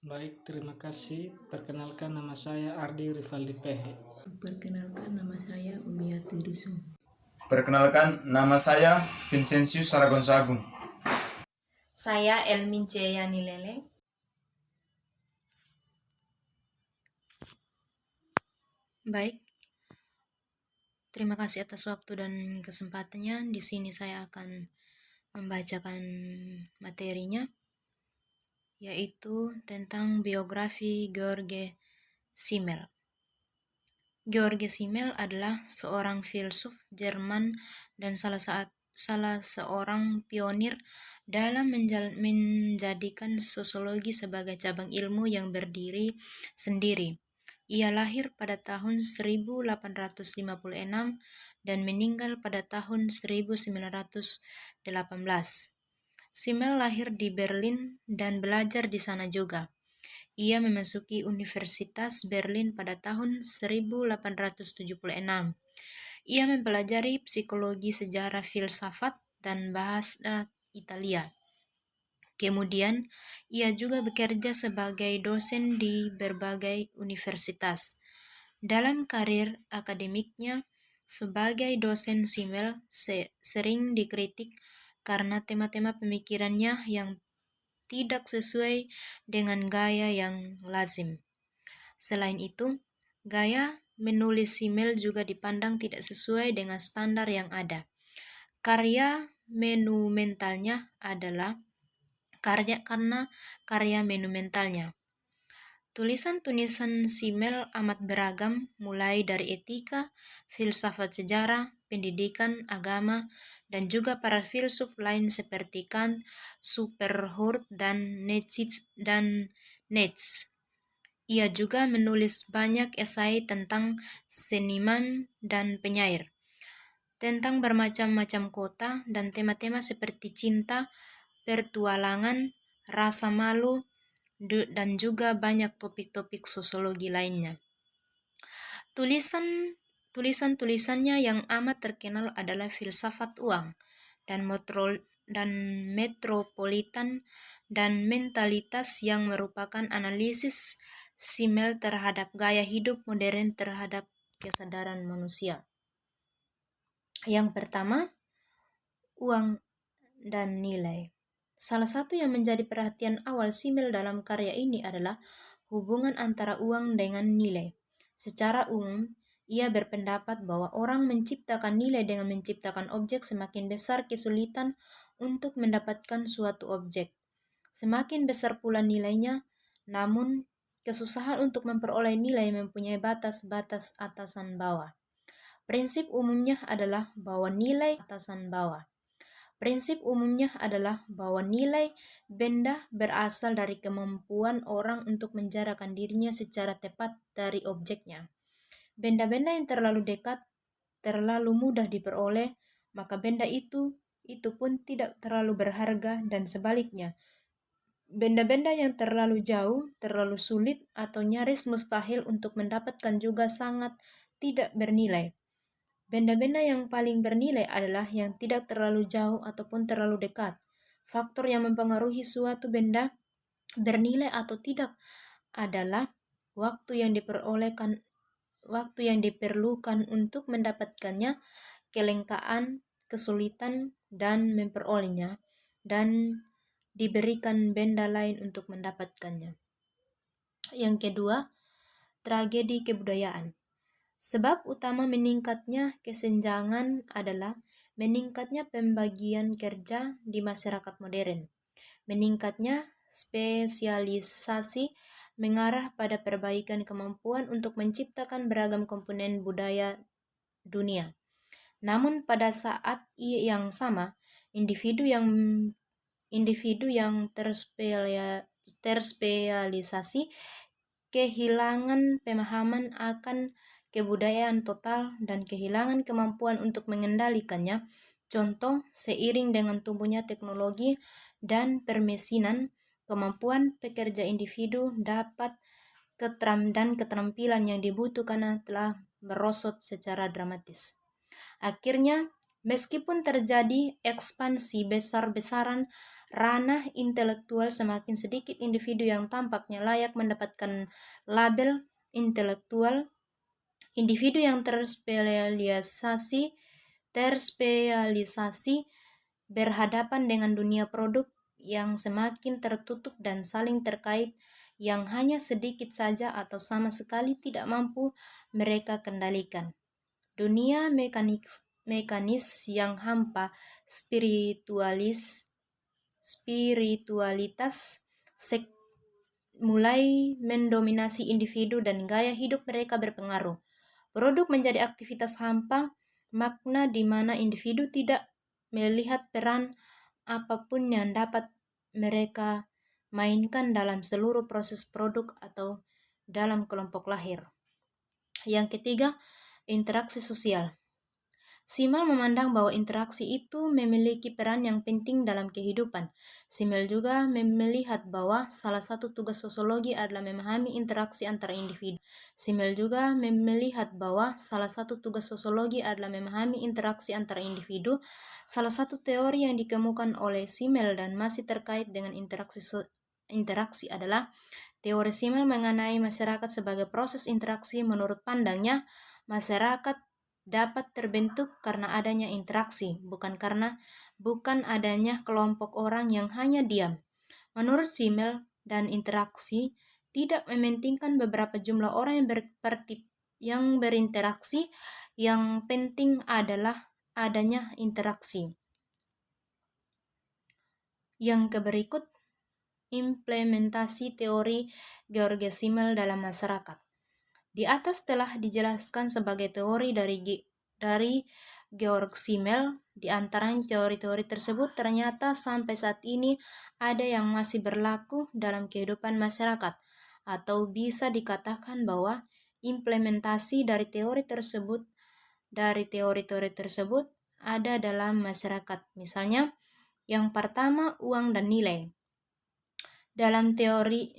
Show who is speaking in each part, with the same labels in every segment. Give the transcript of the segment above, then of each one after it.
Speaker 1: Baik, terima kasih. Perkenalkan, nama saya Ardi Rivaldi Pehe.
Speaker 2: Perkenalkan, nama saya Umiati Dusu.
Speaker 3: Perkenalkan, nama saya Vincentius Saragon Sagung.
Speaker 4: Saya Elmin Jayani Lele.
Speaker 2: Baik, terima kasih atas waktu dan kesempatannya. Di sini saya akan membacakan materinya, yaitu tentang biografi George Simmel. George Simmel adalah seorang filsuf Jerman dan salah seorang pionir dalam menjadikan sosiologi sebagai cabang ilmu yang berdiri sendiri. Ia lahir pada tahun 1856 dan meninggal pada tahun 1918. Simmel lahir di Berlin dan belajar di sana juga. Ia memasuki Universitas Berlin pada tahun 1876. Ia mempelajari psikologi, sejarah, filsafat, dan bahasa Italia. Kemudian, ia juga bekerja sebagai dosen di berbagai universitas. Dalam karir akademiknya sebagai dosen, Simmel sering dikritik karena tema-tema pemikirannya yang tidak sesuai dengan gaya yang lazim. Selain itu, gaya menulis Simmel juga dipandang tidak sesuai dengan standar yang ada. Karya monumentalnya adalah karya monumentalnya. Tulisan-tulisan Simmel amat beragam, mulai dari etika, filsafat sejarah, pendidikan, agama, dan juga para filsuf lain seperti Kant, Schopenhauer, dan Nietzsche. Ia juga menulis banyak esai tentang seniman dan penyair, tentang bermacam-macam kota dan tema-tema seperti cinta, pertualangan, rasa malu, dan juga banyak topik-topik sosiologi lainnya. Tulisan-tulisannya yang amat terkenal adalah Filsafat Uang dan Metropolitan dan Mentalitas, yang merupakan analisis Simmel terhadap gaya hidup modern terhadap kesadaran manusia. Yang pertama, uang dan nilai. Salah satu yang menjadi perhatian awal Simmel dalam karya ini adalah hubungan antara uang dengan nilai. Secara umum, ia berpendapat bahwa orang menciptakan nilai dengan menciptakan objek. Semakin besar kesulitan untuk mendapatkan suatu objek, semakin besar pula nilainya. Namun, kesusahan untuk memperoleh nilai mempunyai batas-batas atasan bawah. Prinsip umumnya adalah bahwa nilai benda berasal dari kemampuan orang untuk menjarakan dirinya secara tepat dari objeknya. Benda-benda yang terlalu dekat, terlalu mudah diperoleh, maka benda itu pun tidak terlalu berharga, dan sebaliknya. Benda-benda yang terlalu jauh, terlalu sulit, atau nyaris mustahil untuk mendapatkan juga sangat tidak bernilai. Benda-benda yang paling bernilai adalah yang tidak terlalu jauh ataupun terlalu dekat. Faktor yang mempengaruhi suatu benda bernilai atau tidak adalah waktu yang diperlukan untuk mendapatkannya, kelangkaan, kesulitan dan memperolehnya, dan diberikan benda lain untuk mendapatkannya. Yang kedua, tragedi kebudayaan. Sebab utama meningkatnya kesenjangan adalah meningkatnya pembagian kerja di masyarakat modern. Meningkatnya spesialisasi mengarah pada perbaikan kemampuan untuk menciptakan beragam komponen budaya dunia. Namun pada saat yang sama, individu yang terspesialisasi kehilangan pemahaman akan kebudayaan total dan kehilangan kemampuan untuk mengendalikannya. Contoh, seiring dengan tumbuhnya teknologi dan permesinan, kemampuan pekerja individu dapat keterampilan yang dibutuhkan telah merosot secara dramatis. Akhirnya, meskipun terjadi ekspansi besar-besaran, ranah intelektual, semakin sedikit individu yang tampaknya layak mendapatkan label intelektual. Individu yang terspesialisasi berhadapan dengan dunia produk yang semakin tertutup dan saling terkait, yang hanya sedikit saja atau sama sekali tidak mampu mereka kendalikan. Dunia mekanis yang hampa, spiritualitas mulai mendominasi individu dan gaya hidup mereka berpengaruh. Produk menjadi aktivitas hampa, makna di mana individu tidak melihat peran apapun yang dapat mereka mainkan dalam seluruh proses produk atau dalam kelompok lahir. Yang ketiga, interaksi sosial. Simmel memandang bahwa interaksi itu memiliki peran yang penting dalam kehidupan. Simmel juga melihat bahwa salah satu tugas sosiologi adalah memahami interaksi antara individu. Simmel juga melihat bahwa salah satu tugas sosiologi adalah memahami interaksi antara individu. Salah satu teori yang dikemukakan oleh Simmel dan masih terkait dengan interaksi adalah teori Simmel mengenai masyarakat sebagai proses interaksi. Menurut pandangnya, masyarakat dapat terbentuk karena adanya interaksi, bukan adanya kelompok orang yang hanya diam. Menurut Simmel, dan interaksi tidak mementingkan beberapa jumlah orang yang berinteraksi, yang penting adalah adanya interaksi. Yang berikut, implementasi teori Georg Simmel dalam masyarakat. Di atas telah dijelaskan sebagai teori dari Georg Simmel. Di antara teori-teori tersebut ternyata sampai saat ini ada yang masih berlaku dalam kehidupan masyarakat, atau bisa dikatakan bahwa implementasi dari teori tersebut ada dalam masyarakat. Misalnya, yang pertama, uang dan nilai. Dalam teori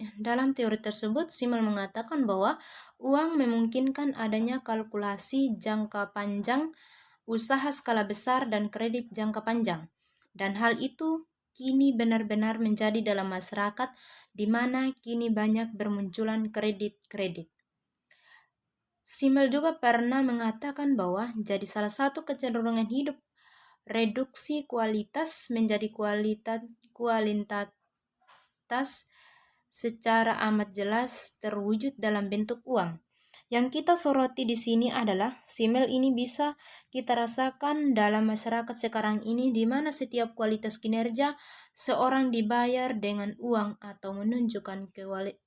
Speaker 2: tersebut, Simmel mengatakan bahwa uang memungkinkan adanya kalkulasi jangka panjang, usaha skala besar, dan kredit jangka panjang. Dan hal itu kini benar-benar menjadi dalam masyarakat, di mana kini banyak bermunculan kredit. Simmel juga pernah mengatakan bahwa jadi salah satu kecenderungan hidup, reduksi kualitas menjadi kualitas secara amat jelas terwujud dalam bentuk uang. Yang kita soroti di sini adalah Simmel ini bisa kita rasakan dalam masyarakat sekarang ini, di mana setiap kualitas kinerja seorang dibayar dengan uang atau menunjukkan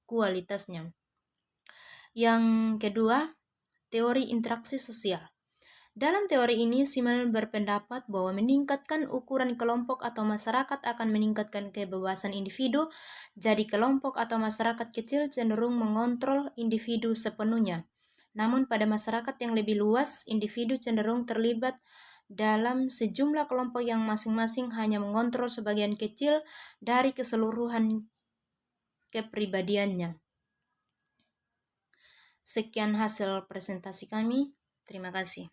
Speaker 2: kualitasnya. Yang kedua, teori interaksi sosial. Dalam teori ini, Simmel berpendapat bahwa meningkatkan ukuran kelompok atau masyarakat akan meningkatkan kebebasan individu. Jadi kelompok atau masyarakat kecil cenderung mengontrol individu sepenuhnya. Namun pada masyarakat yang lebih luas, individu cenderung terlibat dalam sejumlah kelompok yang masing-masing hanya mengontrol sebagian kecil dari keseluruhan kepribadiannya. Sekian hasil presentasi kami. Terima kasih.